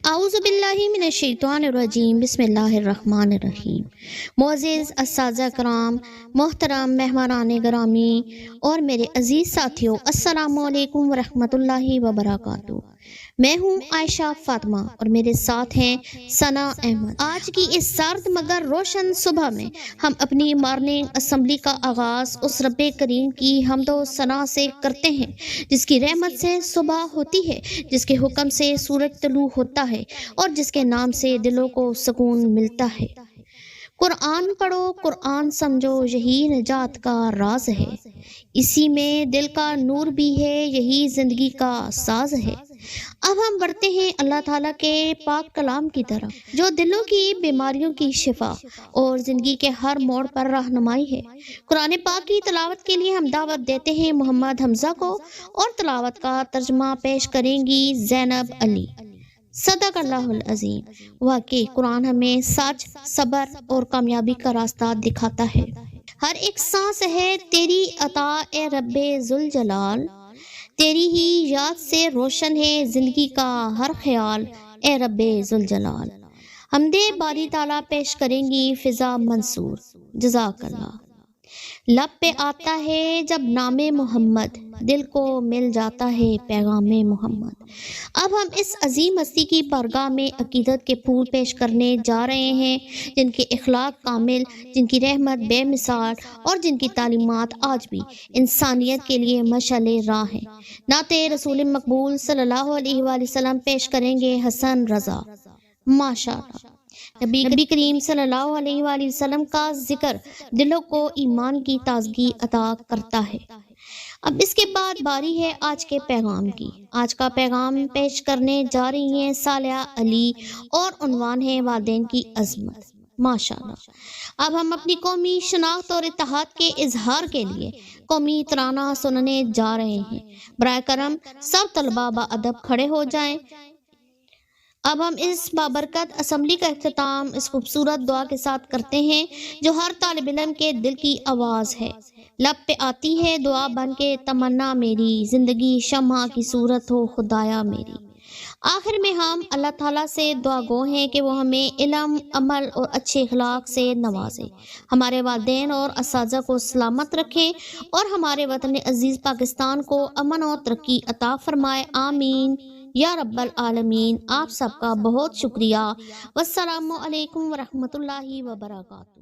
اعوذ باللہ من الشیطان الرجیم، بسم اللہ الرحمن الرحیم۔ معزز اساتذہ کرام، محترم مہمانان گرامی اور میرے عزیز ساتھیوں، السلام علیکم ورحمۃ اللہ وبرکاتہ۔ میں ہوں عائشہ فاطمہ اور میرے ساتھ ہیں ثنا احمد۔ آج کی اس سرد مگر روشن صبح میں ہم اپنی مارننگ اسمبلی کا آغاز اس رب کریم کی حمد و ثنا سے کرتے ہیں جس کی رحمت سے صبح ہوتی ہے، جس کے حکم سے سورج طلوع ہوتا ہے اور جس کے نام سے دلوں کو سکون ملتا ہے۔ قرآن پڑھو، قرآن سمجھو، یہی نجات کا راز ہے، اسی میں دل کا نور بھی ہے، یہی زندگی کا ساز ہے۔ اب ہم بڑھتے ہیں اللہ تعالیٰ کے پاک کلام کی طرف جو دلوں کی بیماریوں کی شفا اور زندگی کے ہر موڑ پر رہنمائی ہے۔ قرآن پاک کی تلاوت کے لیے ہم دعوت دیتے ہیں محمد حمزہ کو، اور تلاوت کا ترجمہ پیش کریں گی زینب علی۔ صدق اللہ العظیم۔ واقعی قرآن ہمیں سچ، صبر اور کامیابی کا راستہ دکھاتا ہے۔ ہر ایک سانس ہے تیری عطا اے رب ذوالجلال، تیری ہی یاد سے روشن ہے زندگی کا ہر خیال اے رب ذوالجلال۔ حمد باری تعالیٰ پیش کریں گی فضا منصور۔ جزاک اللہ۔ لب پہ آتا ہے جب نام محمد، دل کو مل جاتا ہے پیغام محمد۔ اب ہم اس عظیم ہستی کی بارگاہ میں عقیدت کے پھول پیش کرنے جا رہے ہیں جن کے اخلاق کامل، جن کی رحمت بے مثال اور جن کی تعلیمات آج بھی انسانیت کے لیے مشعل راہ ہیں۔ نعت رسول مقبول صلی اللہ علیہ وآلہ وسلم پیش کریں گے حسن رضا۔ ماشاءاللہ۔ نبی کریم صلی اللہ علیہ وآلہ وسلم کا ذکر دلوں کو ایمان کی تازگی عطا کرتا ہے۔ اب اس کے بعد باری ہے آج کے پیغام کی۔ آج کا پیغام پیش کرنے جا رہی ہیں صالحہ علی اور عنوان ہے والدین کی عظمت۔ ماشاءاللہ۔ اب ہم اپنی قومی شناخت اور اتحاد کے اظہار کے لیے قومی ترانہ سننے جا رہے ہیں۔ برائے کرم سب طلباء باادب کھڑے ہو جائیں۔ اب ہم اس بابرکت اسمبلی کا اختتام اس خوبصورت دعا کے ساتھ کرتے ہیں جو ہر طالب علم کے دل کی آواز ہے۔ لب پہ آتی ہے دعا بن کے تمنا میری، زندگی شمع کی صورت ہو خدایا میری۔ آخر میں ہم اللہ تعالیٰ سے دعا گو ہیں کہ وہ ہمیں علم، عمل اور اچھے اخلاق سے نوازے، ہمارے والدین اور اساتذہ کو سلامت رکھے اور ہمارے وطن عزیز پاکستان کو امن اور ترقی عطا فرمائے۔ آمین یا رب العالمین۔ آپ سب کا بہت شکریہ۔ والسلام علیکم ورحمۃ اللہ وبرکاتہ۔